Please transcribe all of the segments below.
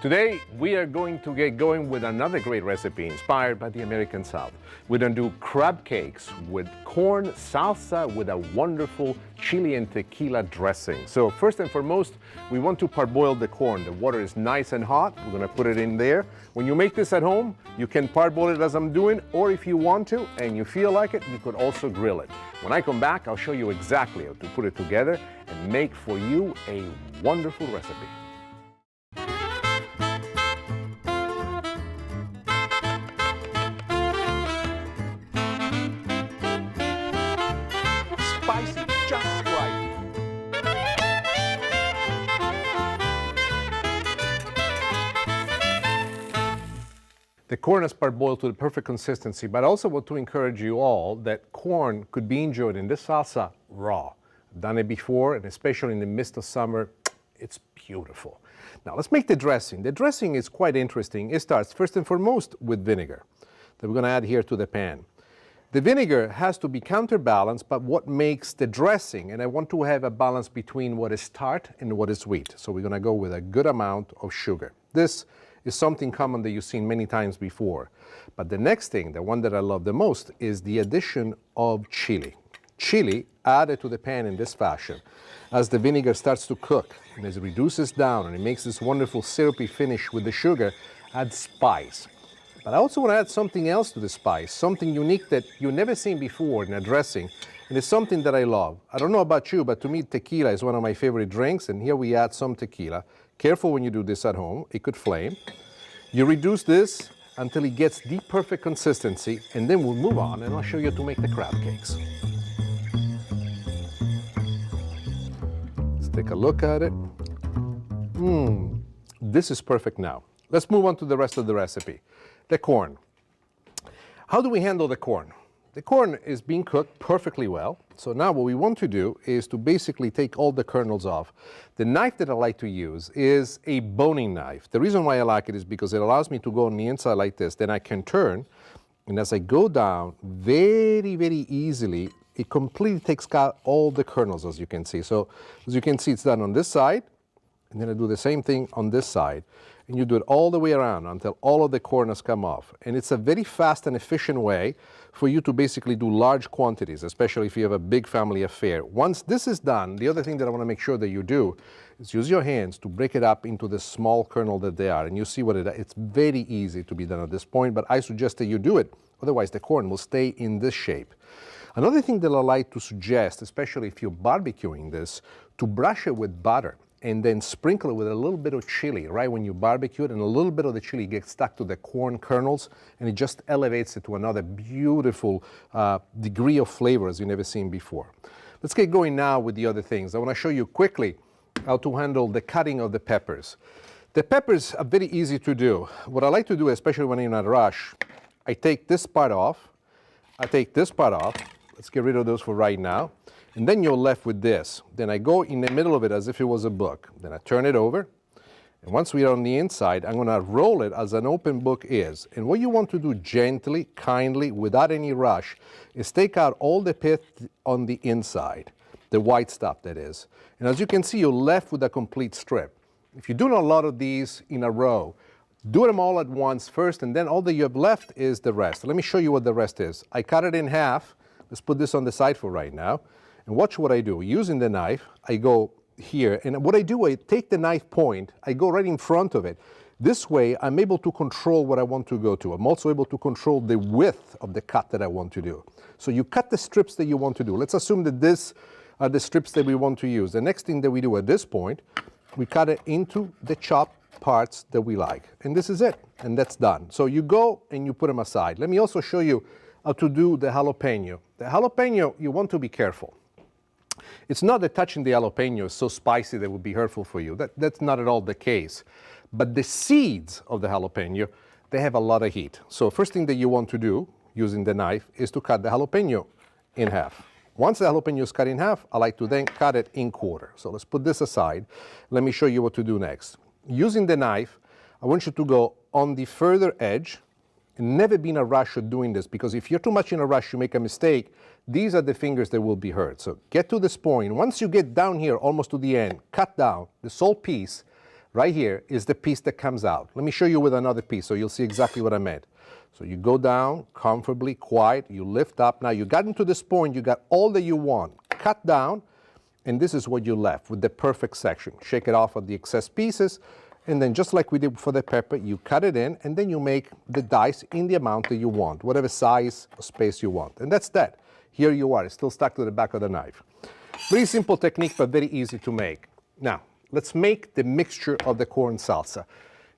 Today, we are going to get going with another great recipe inspired by the American South. We're going to do crab cakes with corn salsa with a wonderful chili and tequila dressing. So first and foremost, we want to parboil the corn. The water is nice and hot. We're going to put it in there. When you make this at home, you can parboil it as I'm doing, or if you want to and you feel like it, you could also grill it. When I come back, I'll show you exactly how to put it together and make for you a wonderful recipe. Spicy just right. The corn is parboiled to the perfect consistency, but I also want to encourage you all that corn could be enjoyed in this salsa raw. I've done it before, and especially in the midst of summer, it's beautiful. Now let's make the dressing. The dressing is quite interesting. It starts first and foremost with vinegar that we're going to add here to the pan. The vinegar has to be counterbalanced by what makes the dressing, and I want to have a balance between what is tart and what is sweet. So we're going to go with a good amount of sugar. This is something common that you've seen many times before. But the next thing, the one that I love the most, is the addition of chili. Chili added to the pan in this fashion. As the vinegar starts to cook and as it reduces down and it makes this wonderful syrupy finish with the sugar, add spice. But I also want to add something else to the spice, something unique that you've never seen before in a dressing, and it's something that I love. I don't know about you, but to me tequila is one of my favorite drinks, and here we add some tequila. Careful when you do this at home, it could flame. You reduce this until it gets the perfect consistency, and then we'll move on and I'll show you how to make the crab cakes. Let's take a look at it. This is perfect now. Let's move on to the rest of the recipe. The corn. How do we handle the corn? The corn is being cooked perfectly well. So now what we want to do is to basically take all the kernels off. The knife that I like to use is a boning knife. The reason why I like it is because it allows me to go on the inside like this. Then I can turn, and as I go down very, very easily, it completely takes out all the kernels, as you can see. So as you can see, it's done on this side, and then I do the same thing on this side. And you do it all the way around until all of the corn has come off. And it's a very fast and efficient way for you to basically do large quantities, especially if you have a big family affair. Once this is done, the other thing that I want to make sure that you do is use your hands to break it up into the small kernel that they are. And you see what it's very easy to be done at this point, but I suggest that you do it. Otherwise, the corn will stay in this shape. Another thing that I like to suggest, especially if you're barbecuing this, to brush it with butter and then sprinkle it with a little bit of chili right when you barbecue it, and a little bit of the chili gets stuck to the corn kernels, and it just elevates it to another beautiful degree of flavor as you've never seen before. Let's get going now with the other things. I want to show you quickly how to handle the cutting of the peppers. The peppers are very easy to do. What I like to do, especially when you're in a rush, I take this part off, I take this part off. Let's get rid of those for right now. And then you're left with this. Then I go in the middle of it as if it was a book. Then I turn it over. And once we are on the inside, I'm going to roll it as an open book is. And what you want to do gently, kindly, without any rush, is take out all the pith on the inside, the white stuff that is. And as you can see, you're left with a complete strip. If you're doing a lot of these in a row, do them all at once first, and then all that you have left is the rest. Let me show you what the rest is. I cut it in half. Let's put this on the side for right now. And watch what I do. Using the knife, I go here, and what I do, I take the knife point, I go right in front of it. This way, I'm able to control what I want to go to. I'm also able to control the width of the cut that I want to do. So you cut the strips that you want to do. Let's assume that these are the strips that we want to use. The next thing that we do at this point, we cut it into the chopped parts that we like. And this is it, and that's done. So you go and you put them aside. Let me also show you how to do the jalapeno. The jalapeno, you want to be careful. It's not that touching the jalapeno is so spicy that it would be hurtful for you. That's not at all the case. But the seeds of the jalapeno, they have a lot of heat. So first thing that you want to do, using the knife, is to cut the jalapeno in half. Once the jalapeno is cut in half, I like to then cut it in quarter. So let's put this aside. Let me show you what to do next. Using the knife, I want you to go on the further edge, and never be in a rush of doing this, because if you're too much in a rush, you make a mistake. These are the fingers that will be hurt. So get to this point. Once you get down here, almost to the end, cut down the sole piece, right here is the piece that comes out. Let me show you with another piece so you'll see exactly what I meant. So you go down comfortably, quiet, you lift up. Now you got into this point, you got all that you want. Cut down, and this is what you're left with, the perfect section. Shake it off of the excess pieces, and then just like we did for the pepper, you cut it in, and then you make the dice in the amount that you want, whatever size or space you want. And that's that. Here you are, it's still stuck to the back of the knife. Very simple technique, but very easy to make. Now, let's make the mixture of the corn salsa.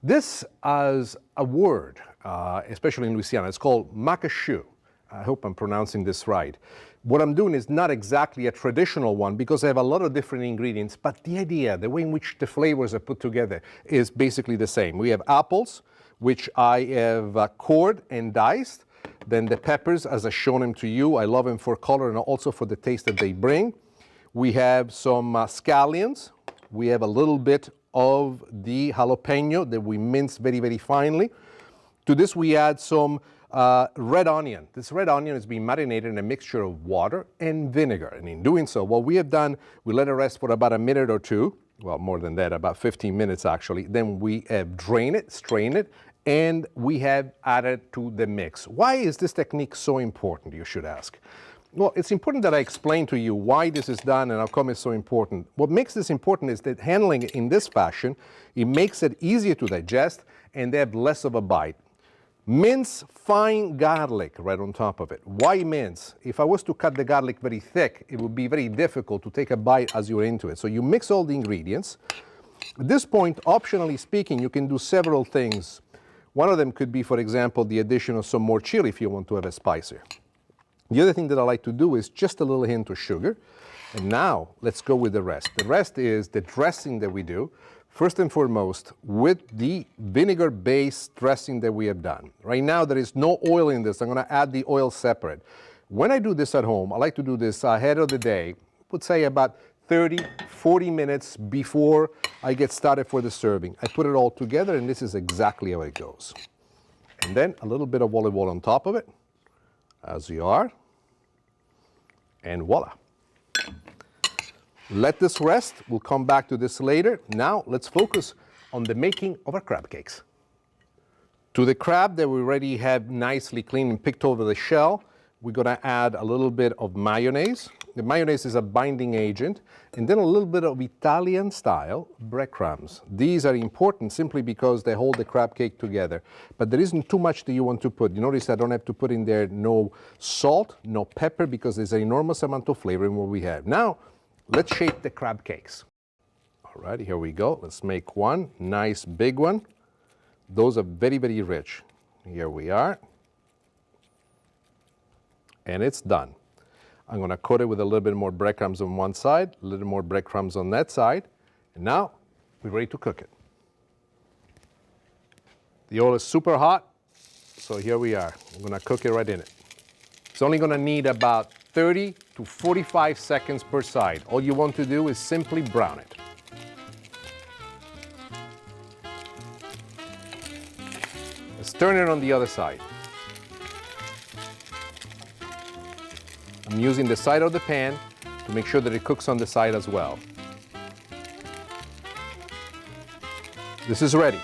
This is a word, especially in Louisiana. It's called macachu. I hope I'm pronouncing this right. What I'm doing is not exactly a traditional one because I have a lot of different ingredients, but the idea, the way in which the flavors are put together is basically the same. We have apples, which I have cored and diced. Then the peppers, as I've shown them to you, I love them for color and also for the taste that they bring. We have some scallions. We have a little bit of the jalapeno that we mince very, very finely. To this we add some red onion. This red onion is being marinated in a mixture of water and vinegar. And in doing so, what we have done, we let it rest for about a minute or two. Well, more than that, about 15 minutes actually. Then we have drained it, strained it, and we have added to the mix. Why is this technique so important, you should ask? Well, it's important that I explain to you why this is done and how come it's so important. What makes this important is that handling it in this fashion, it makes it easier to digest and they have less of a bite. Mince fine garlic right on top of it. Why mince? If I was to cut the garlic very thick, it would be very difficult to take a bite as you're into it. So you mix all the ingredients. At this point, optionally speaking, you can do several things. One of them could be, for example, the addition of some more chili if you want to have it spicier. The other thing that I like to do is just a little hint of sugar. And now let's go with the rest. The rest is the dressing that we do. First and foremost, with the vinegar-based dressing that we have done. Right now, there is no oil in this. I'm going to add the oil separate. When I do this at home, I like to do this ahead of the day, I would say about 30, 40 minutes before I get started for the serving. I put it all together, and this is exactly how it goes. And then a little bit of olive oil on top of it, as you are, and voila. Let this rest. We'll come back to this later. Now let's focus on the making of our crab cakes. To the crab that we already have nicely cleaned and picked over the shell, we're going to add a little bit of mayonnaise. The mayonnaise is a binding agent, and then a little bit of Italian-style breadcrumbs. These are important simply because they hold the crab cake together, but there isn't too much that you want to put. You notice I don't have to put in there no salt, no pepper, because there's an enormous amount of flavor in what we have. Now, let's shape the crab cakes. All right, here we go. Let's make one nice big one. Those are very, very rich. Here we are. And it's done. I'm going to coat it with a little bit more breadcrumbs on one side, a little more breadcrumbs on that side, and now we're ready to cook it. The oil is super hot, so here we are. I'm going to cook it right in it. It's only going to need about 30 to 45 seconds per side. All you want to do is simply brown it. Let's turn it on the other side. I'm using the side of the pan to make sure that it cooks on the side as well. This is ready.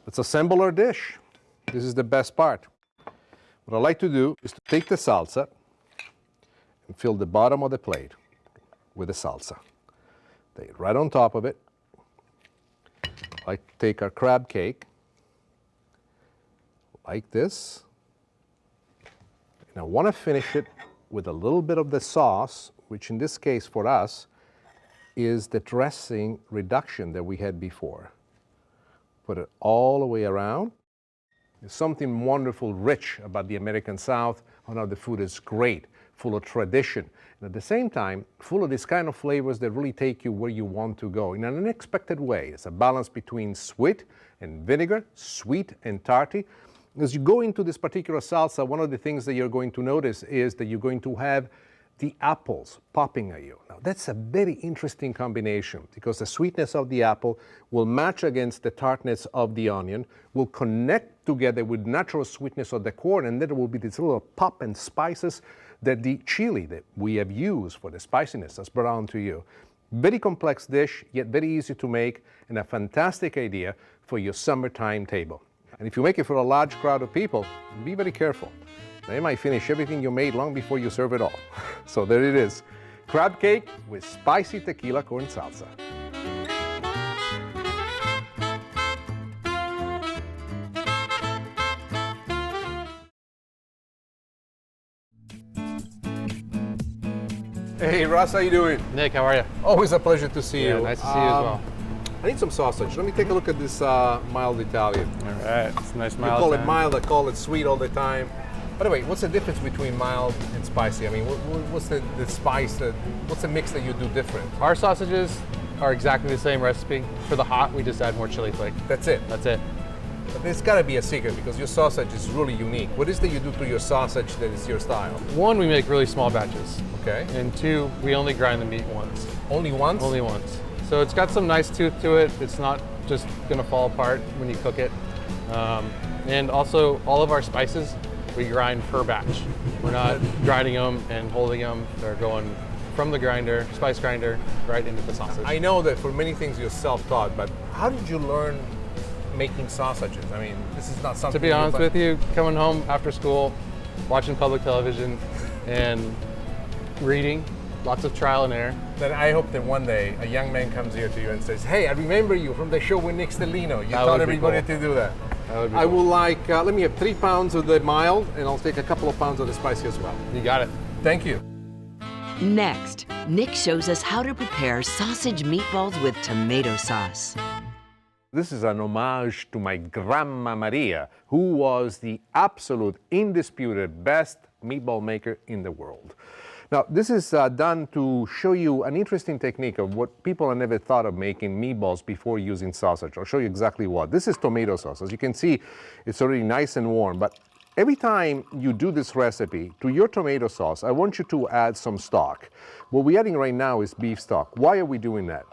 Let's assemble our dish. This is the best part. What I like to do is to take the salsa and fill the bottom of the plate with the salsa. Take it right on top of it. I like to take our crab cake like this. And I want to finish it with a little bit of the sauce, which in this case for us is the dressing reduction that we had before. Put it all the way around. There's something wonderful, rich about the American South. Oh no, the food is great, full of tradition, and at the same time, full of these kind of flavors that really take you where you want to go in an unexpected way. It's a balance between sweet and vinegar, sweet and tarty. As you go into this particular salsa, one of the things that you're going to notice is that you're going to have the apples popping at you. Now, that's a very interesting combination because the sweetness of the apple will match against the tartness of the onion, will connect together with natural sweetness of the corn, and then there will be this little pop and spices that the chili that we have used for the spiciness has brought on to you. Very complex dish, yet very easy to make, and a fantastic idea for your summertime table. And if you make it for a large crowd of people, be very careful. They might finish everything you made long before you serve it all. So there it is, crab cake with spicy tequila corn salsa. Hey Russ, how you doing? Nick, how are you? Always a pleasure to see you. Nice to see you as well. I need some sausage. Let me take a look at this mild Italian. All right, it's a nice You mild. call it mild, I call it sweet all the time. By the way, what's the difference between mild and spicy? I mean, what's the spice, what's the mix that you do different? Our sausages are exactly the same recipe. For the hot, we just add more chili flake. That's it. That's it. But there's got to be a secret because your sausage is really unique. What is that you do to your sausage that is your style? One, we make really small batches. Okay. And two, we only grind the meat once. Only once? Only once. So it's got some nice tooth to it. It's not just gonna fall apart when you cook it. And also, all of our spices, we grind per batch. We're not grinding them and holding them. They're going from the grinder, spice grinder, right into the sausage. I know that for many things you're self-taught, but how did you learn making sausages? I mean, this is not something. To be honest with you, coming home after school, watching public television, and reading, lots of trial and error. Then I hope that one day a young man comes here to you and says, "Hey, I remember you from the show with Nick Stellino. You taught everybody to do that." I will like, let me have 3 pounds of the mild, and I'll take a couple of pounds of the spicy as well. You got it. Thank you. Next, Nick shows us how to prepare sausage meatballs with tomato sauce. This is an homage to my Grandma Maria, who was the absolute, indisputed best meatball maker in the world. Now, this is done to show you an interesting technique of what people have never thought of making meatballs before using sausage. I'll show you exactly what. This is tomato sauce. As you can see, it's already nice and warm, but every time you do this recipe, to your tomato sauce, I want you to add some stock. What we're adding right now is beef stock. Why are we doing that?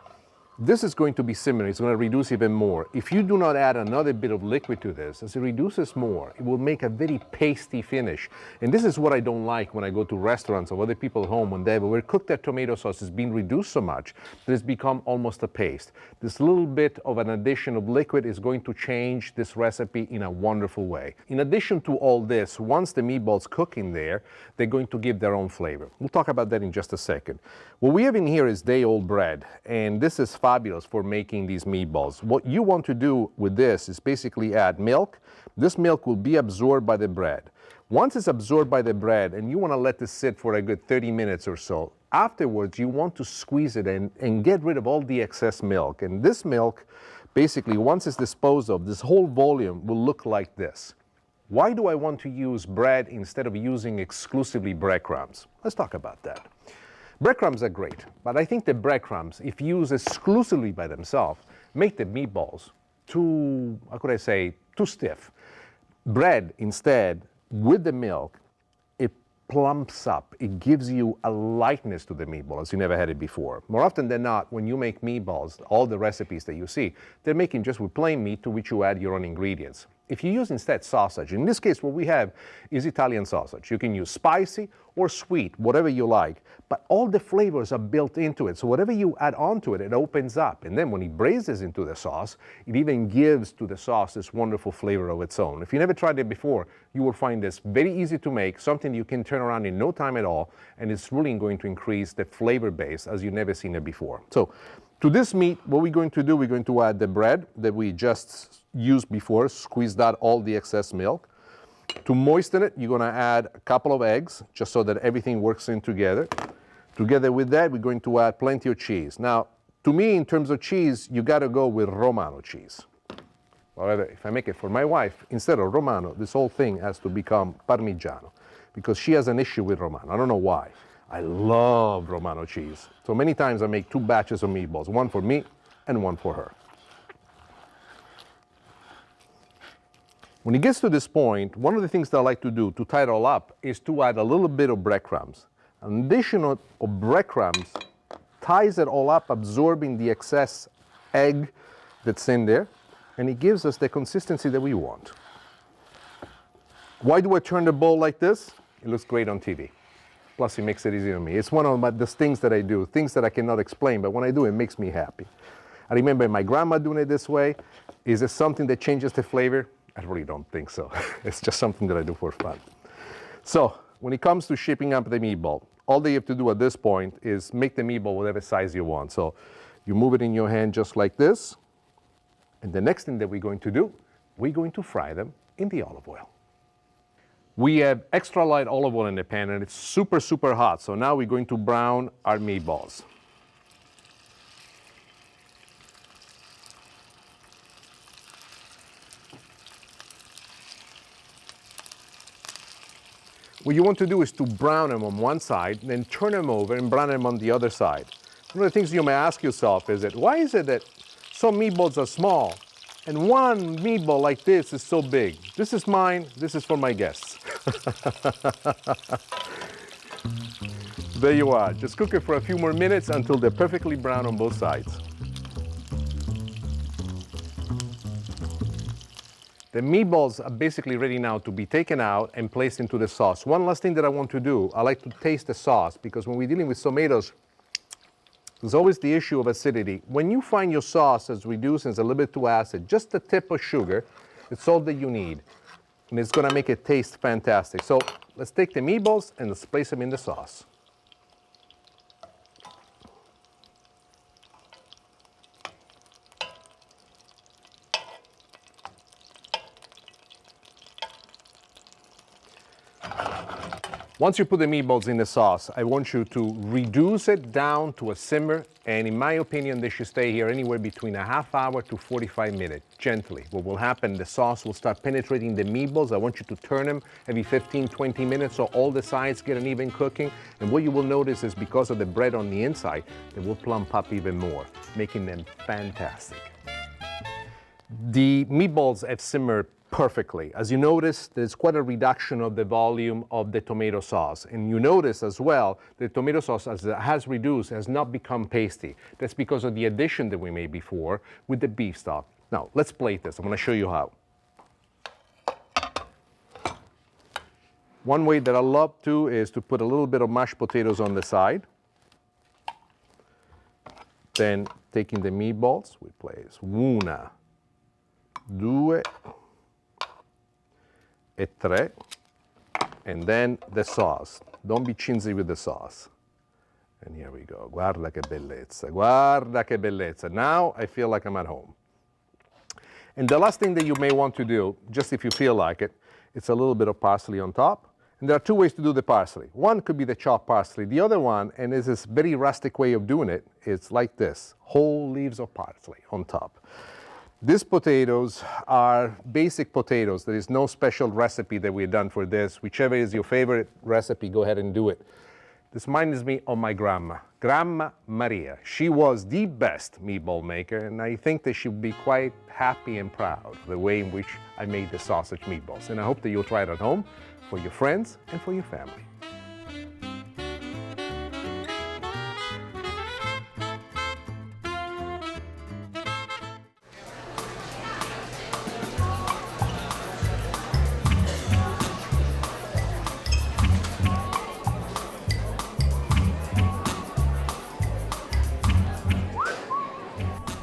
This is going to be simmering, it's going to reduce even more. If you do not add another bit of liquid to this, as it reduces more, it will make a very pasty finish. And this is what I don't like when I go to restaurants or other people at home when they have overcooked their tomato sauce has been reduced so much that it's become almost a paste. This little bit of an addition of liquid is going to change this recipe in a wonderful way. In addition to all this, once the meatballs cook in there, they're going to give their own flavor. We'll talk about that in just a second. What we have in here is day-old bread, and this is fabulous for making these meatballs. What you want to do with this is basically add milk. This milk will be absorbed by the bread. Once it's absorbed by the bread, and you want to let this sit for a good 30 minutes or so, afterwards you want to squeeze it and get rid of all the excess milk. And this milk, basically, once it's disposed of, this whole volume will look like this. Why do I want to use bread instead of using exclusively breadcrumbs? Let's talk about that. Breadcrumbs are great, but I think the breadcrumbs, if used exclusively by themselves, make the meatballs too, how could I say, too stiff. Bread, instead, with the milk, it plumps up. It gives you a lightness to the meatball as you never had it before. More often than not, when you make meatballs, all the recipes that you see, they're making just with plain meat to which you add your own ingredients. If you use instead sausage, in this case what we have is Italian sausage. You can use spicy or sweet, whatever you like, but all the flavors are built into it. So whatever you add onto it, it opens up. And then when it braises into the sauce, it even gives to the sauce this wonderful flavor of its own. If you never tried it before, you will find this very easy to make, something you can turn around in no time at all, and it's really going to increase the flavor base as you've never seen it before. So to this meat, what we're going to do, we're going to add the bread that we just used before, squeezed out all the excess milk. To moisten it, you're going to add a couple of eggs, just so that everything works in together. Together with that, we're going to add plenty of cheese. Now, to me, in terms of cheese, you got to go with Romano cheese. However, if I make it for my wife, instead of Romano, this whole thing has to become Parmigiano, because she has an issue with Romano. I don't know why. I love Romano cheese. So many times I make 2 batches of meatballs, one for me and one for her. When it gets to this point, one of the things that I like to do to tie it all up is to add a little bit of breadcrumbs. An addition of breadcrumbs ties it all up, absorbing the excess egg that's in there, and it gives us the consistency that we want. Why do I turn the bowl like this? It looks great on TV. Plus, it makes it easy on me. It's one of the things that I do, things that I cannot explain, but when I do, it makes me happy. I remember my grandma doing it this way. Is it something that changes the flavor? I really don't think so. It's just something that I do for fun. So, when it comes to shaping up the meatball, all that you have to do at this point is make the meatball whatever size you want. So, you move it in your hand just like this. And the next thing that we're going to do, we're going to fry them in the olive oil. We have extra light olive oil in the pan and it's super, super hot. So now we're going to brown our meatballs. What you want to do is to brown them on one side, then turn them over and brown them on the other side. One of the things you may ask yourself is that why is it that some meatballs are small and one meatball like this is so big? This is mine, this is for my guests. There you are. Just cook it for a few more minutes until they're perfectly brown on both sides. The meatballs are basically ready now to be taken out and placed into the sauce. One last thing that I want to do, I like to taste the sauce because when we're dealing with tomatoes, there's always the issue of acidity. When you find your sauce is reduced and it's a little bit too acid, just a tip of sugar, it's all that you need. And it's gonna make it taste fantastic. So let's take the meatballs and let's place them in the sauce. Once you put the meatballs in the sauce, I want you to reduce it down to a simmer, and in my opinion, they should stay here anywhere between a half hour to 45 minutes, gently. What will happen, the sauce will start penetrating the meatballs. I want you to turn them every 15, 20 minutes so all the sides get an even cooking. And what you will notice is because of the bread on the inside, they will plump up even more, making them fantastic. The meatballs have simmered perfectly. As you notice, there's quite a reduction of the volume of the tomato sauce. And you notice as well, the tomato sauce as it has reduced, has not become pasty. That's because of the addition that we made before with the beef stock. Now, let's plate this. I'm gonna show you how. One way that I love to is to put a little bit of mashed potatoes on the side. Then taking the meatballs, we place una, due, e tre, and then the sauce. Don't be chintzy with the sauce. And here we go. Guarda che bellezza. Guarda che bellezza. Now I feel like I'm at home. And the last thing that you may want to do, just if you feel like it, it's a little bit of parsley on top. And there are two ways to do the parsley. One could be the chopped parsley. The other one, and this is a very rustic way of doing it, is like this, whole leaves of parsley on top. These potatoes are basic potatoes. There is no special recipe that we've done for this. Whichever is your favorite recipe, go ahead and do it. This reminds me of my grandma, Grandma Maria. She was the best meatball maker, and I think that she'll be quite happy and proud of the way in which I made the sausage meatballs. And I hope that you'll try it at home for your friends and for your family.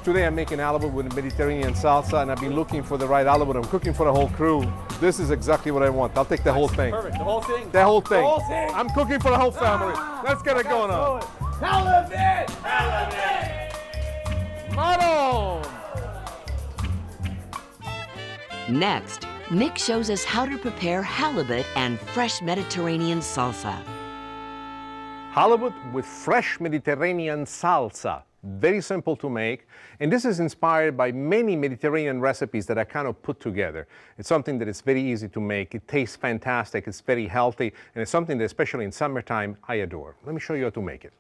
Today I'm making halibut with Mediterranean salsa, and I've been looking for the right halibut. I'm cooking for the whole crew. This is exactly what I want. I'll take the whole thing. Perfect. The whole thing? The whole thing. The whole thing. I'm cooking for the whole family. Let's get it going on. Halibut! Halibut! Maron! Next, Nick shows us how to prepare halibut and fresh Mediterranean salsa. Halibut with fresh Mediterranean salsa. Very simple to make, and this is inspired by many Mediterranean recipes that I kind of put together. It's something that is very easy to make. It tastes fantastic, it's very healthy, and it's something that, especially in summertime, I adore. Let me show you how to make it.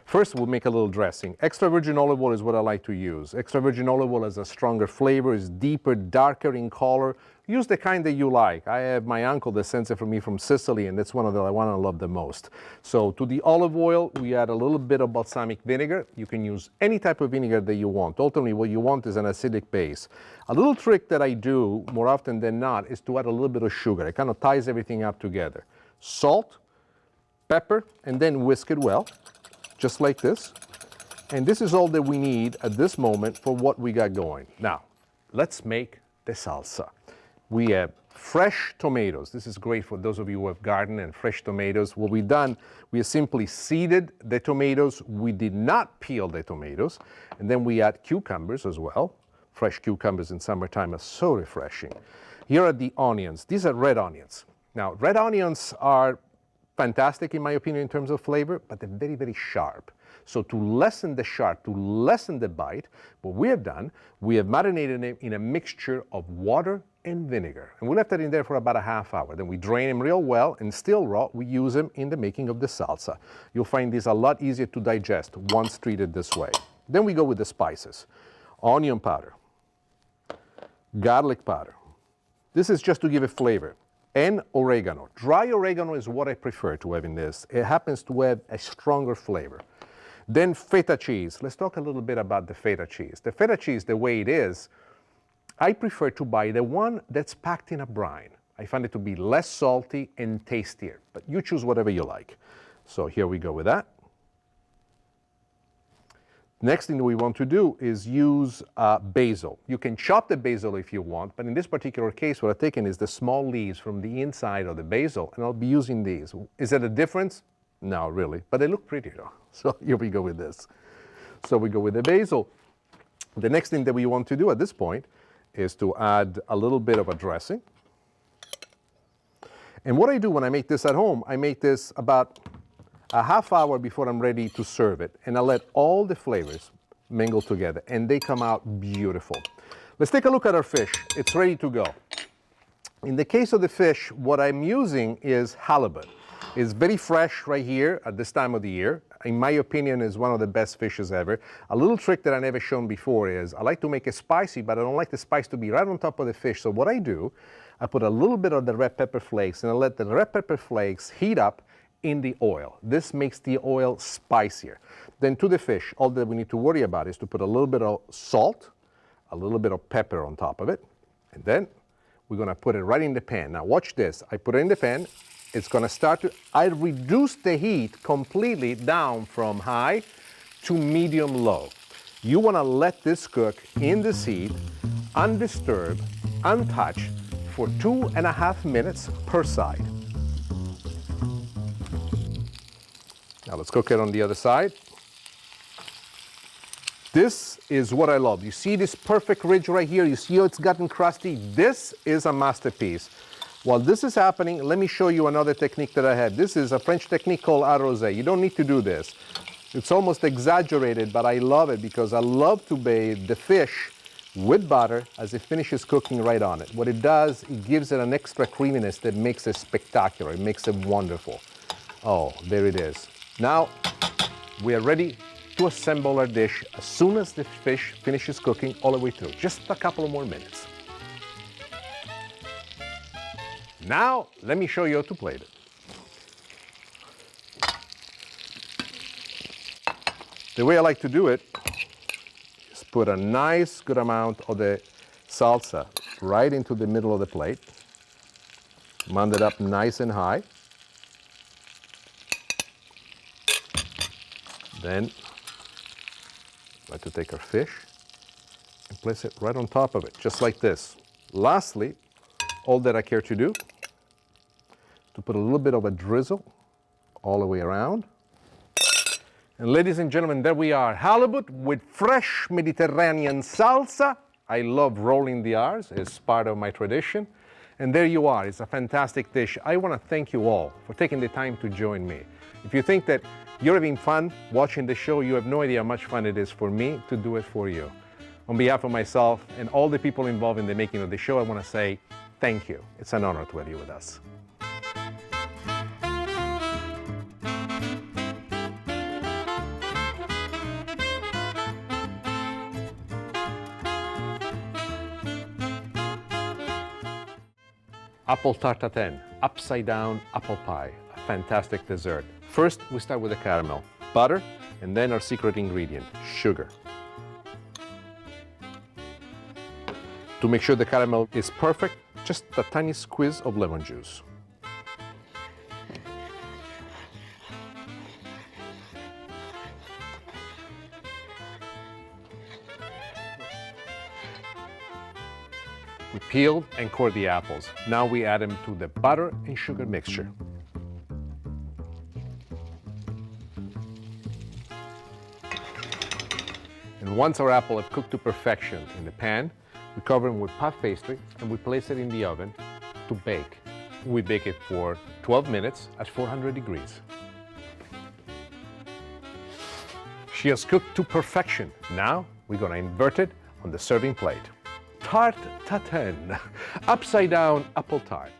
First, we'll make a little dressing. Extra virgin olive oil is what I like to use. Extra virgin olive oil has a stronger flavor, is deeper, darker in color. Use the kind that you like. I have my uncle that sends it for me from Sicily, and that's one of the one I love the most. So to the olive oil, we add a little bit of balsamic vinegar. You can use any type of vinegar that you want. Ultimately, what you want is an acidic base. A little trick that I do more often than not is to add a little bit of sugar. It kind of ties everything up together. Salt, pepper, and then whisk it well, just like this. And this is all that we need at this moment for what we got going. Now, let's make the salsa. We have fresh tomatoes. This is great for those of you who have garden and fresh tomatoes. What we've done, we have simply seeded the tomatoes. We did not peel the tomatoes. And then we add cucumbers as well. Fresh cucumbers in summertime are so refreshing. Here are the onions. These are red onions. Now, red onions are fantastic in my opinion in terms of flavor, but they're very, very sharp. So to lessen the sharp, to lessen the bite, what we have done, we have marinated them in a mixture of water and vinegar. And we left that in there for about a half hour. Then we drain them real well, and still raw, we use them in the making of the salsa. You'll find these a lot easier to digest once treated this way. Then we go with the spices. Onion powder, garlic powder. This is just to give it flavor. And oregano. Dry oregano is what I prefer to have in this. It happens to have a stronger flavor. Then feta cheese. Let's talk a little bit about the feta cheese. The feta cheese, the way it is, I prefer to buy the one that's packed in a brine. I find it to be less salty and tastier, but you choose whatever you like. So here we go with that. Next thing that we want to do is use basil. You can chop the basil if you want, but in this particular case, what I've taken is the small leaves from the inside of the basil, and I'll be using these. Is that a difference? No, really, but they look pretty though. So here we go with this. So we go with the basil. The next thing that we want to do at this point is to add a little bit of a dressing. And what I do when I make this at home, I make this about a half hour before I'm ready to serve it, and I let all the flavors mingle together, and they come out beautiful. Let's take a look at our fish. It's ready to go. In the case of the fish, what I'm using is halibut. It's very fresh right here at this time of the year. In my opinion, is one of the best fishes ever. A little trick that I never shown before is I like to make it spicy, but I don't like the spice to be right on top of the fish. So what I do, I put a little bit of the red pepper flakes, and I let the red pepper flakes heat up in the oil. This makes the oil spicier. Then to the fish, all that we need to worry about is to put a little bit of salt, a little bit of pepper on top of it, and then we're gonna put it right in the pan. Now watch this, I put it in the pan, it's gonna start to, I reduce the heat completely down from high to medium low. You wanna let this cook in this heat, undisturbed, untouched, for 2.5 minutes per side. Now let's cook it on the other side. This is what I love. You see this perfect ridge right here? You see how it's gotten crusty? This is a masterpiece. While this is happening, let me show you another technique that I had. This is a French technique called arrosé. You don't need to do this. It's almost exaggerated, but I love it because I love to bathe the fish with butter as it finishes cooking right on it. What it does, it gives it an extra creaminess that makes it spectacular. It makes it wonderful. Oh, there it is. Now, we are ready to assemble our dish as soon as the fish finishes cooking all the way through. Just a couple of more minutes. Now, let me show you how to plate it. The way I like to do it is put a nice good amount of the salsa right into the middle of the plate. Mount it up nice and high. Then, I like to take our fish and place it right on top of it, just like this. Lastly, all that I care to do, to put a little bit of a drizzle all the way around. And ladies and gentlemen, there we are. Halibut with fresh Mediterranean salsa. I love rolling the R's, it's part of my tradition. And there you are, it's a fantastic dish. I want to thank you all for taking the time to join me. If you think that you're having fun watching the show, you have no idea how much fun it is for me to do it for you. On behalf of myself and all the people involved in the making of the show, I want to say thank you. It's an honor to have you with us. Apple tartatin, upside down apple pie, a fantastic dessert. First, we start with the caramel, butter, and then our secret ingredient, sugar. To make sure the caramel is perfect, just a tiny squeeze of lemon juice. We peeled and cored the apples. Now we add them to the butter and sugar mixture. And once our apple have cooked to perfection in the pan, we cover them with puff pastry and we place it in the oven to bake. We bake it for 12 minutes at 400 degrees. She has cooked to perfection. Now we're gonna invert it on the serving plate. Tart tatin, upside down apple tart.